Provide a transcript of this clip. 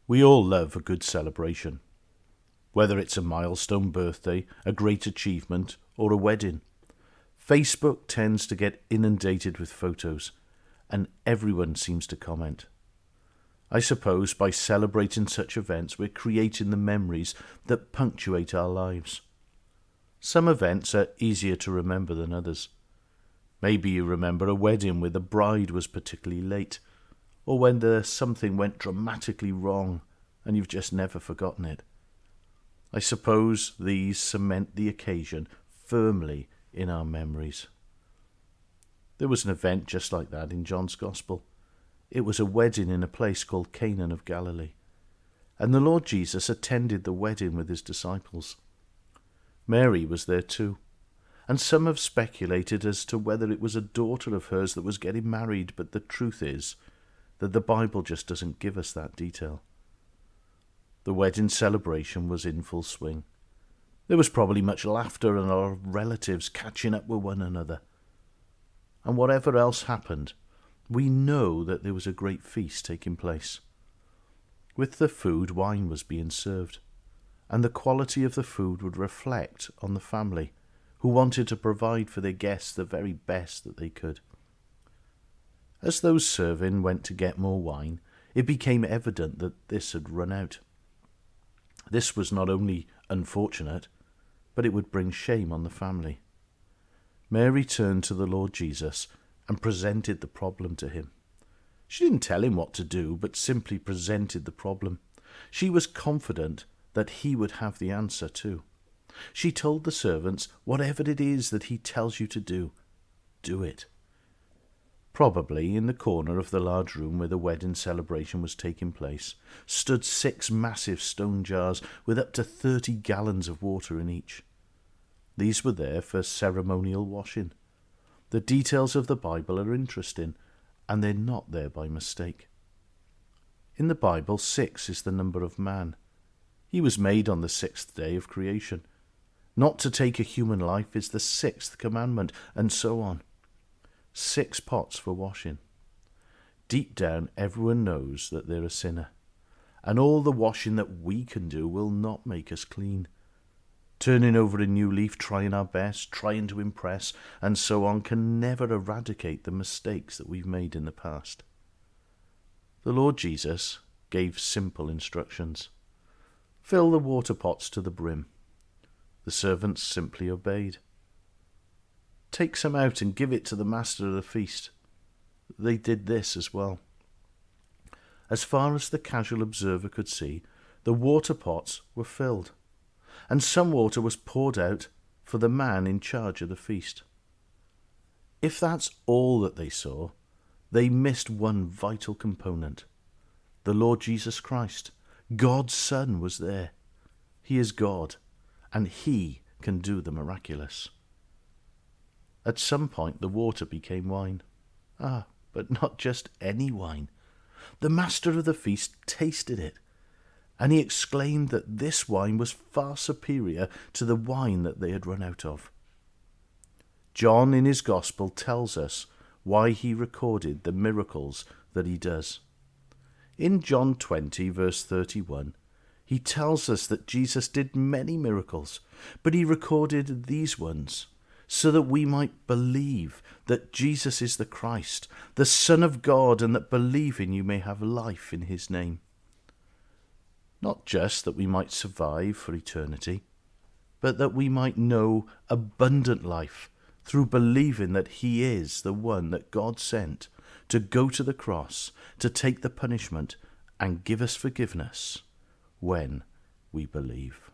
We all love a good celebration, whether it's a milestone birthday, a great achievement, or a wedding. Facebook tends to get inundated with photos, and everyone seems to comment. I suppose by celebrating such events, we're creating the memories that punctuate our lives. Some events are easier to remember than others. Maybe you remember a wedding where the bride was particularly late, or when something went dramatically wrong and you've just never forgotten it. I suppose these cement the occasion firmly in our memories. There was an event just like that in John's Gospel. It was a wedding in a place called Cana of Galilee, and the Lord Jesus attended the wedding with his disciples. Mary was there too, and some have speculated as to whether it was a daughter of hers that was getting married, but the truth is that the Bible just doesn't give us that detail. The wedding celebration was in full swing. There was probably much laughter and our relatives catching up with one another. And whatever else happened, we know that there was a great feast taking place. With the food, wine was being served, and the quality of the food would reflect on the family who wanted to provide for their guests the very best that they could. As those serving went to get more wine, it became evident that this had run out. This was not only unfortunate, but it would bring shame on the family. Mary turned to the Lord Jesus and presented the problem to him. She didn't tell him what to do, but simply presented the problem. She was confident that he would have the answer too. She told the servants, whatever it is that he tells you to do, do it. Probably in the corner of the large room where the wedding celebration was taking place stood 6 massive stone jars with up to 30 gallons of water in each. These were there for ceremonial washing. The details of the Bible are interesting, and they're not there by mistake. In the Bible, 6 is the number of man. He was made on the 6th day of creation. Not to take a human life is the 6th commandment, and so on. 6 pots for washing. Deep down, everyone knows that they're a sinner, and all the washing that we can do will not make us clean. Turning over a new leaf, trying our best, trying to impress, and so on, can never eradicate the mistakes that we've made in the past. The Lord Jesus gave simple instructions. Fill the water pots to the brim. The servants simply obeyed. Take some out and give it to the master of the feast. They did this as well. As far as the casual observer could see, the water pots were filled, and some water was poured out for the man in charge of the feast. If that's all that they saw, they missed one vital component. The Lord Jesus Christ, God's Son, was there. He is God, and he can do the miraculous. At some point the water became wine. But not just any wine. The master of the feast tasted it, and he exclaimed that this wine was far superior to the wine that they had run out of. John in his Gospel tells us why he recorded the miracles that he does. In John 20, verse 31, he tells us that Jesus did many miracles, but he recorded these ones so that we might believe that Jesus is the Christ, the Son of God, and that believing you may have life in his name. Not just that we might survive for eternity, but that we might know abundant life through believing that he is the one that God sent to go to the cross, to take the punishment and give us forgiveness when we believe.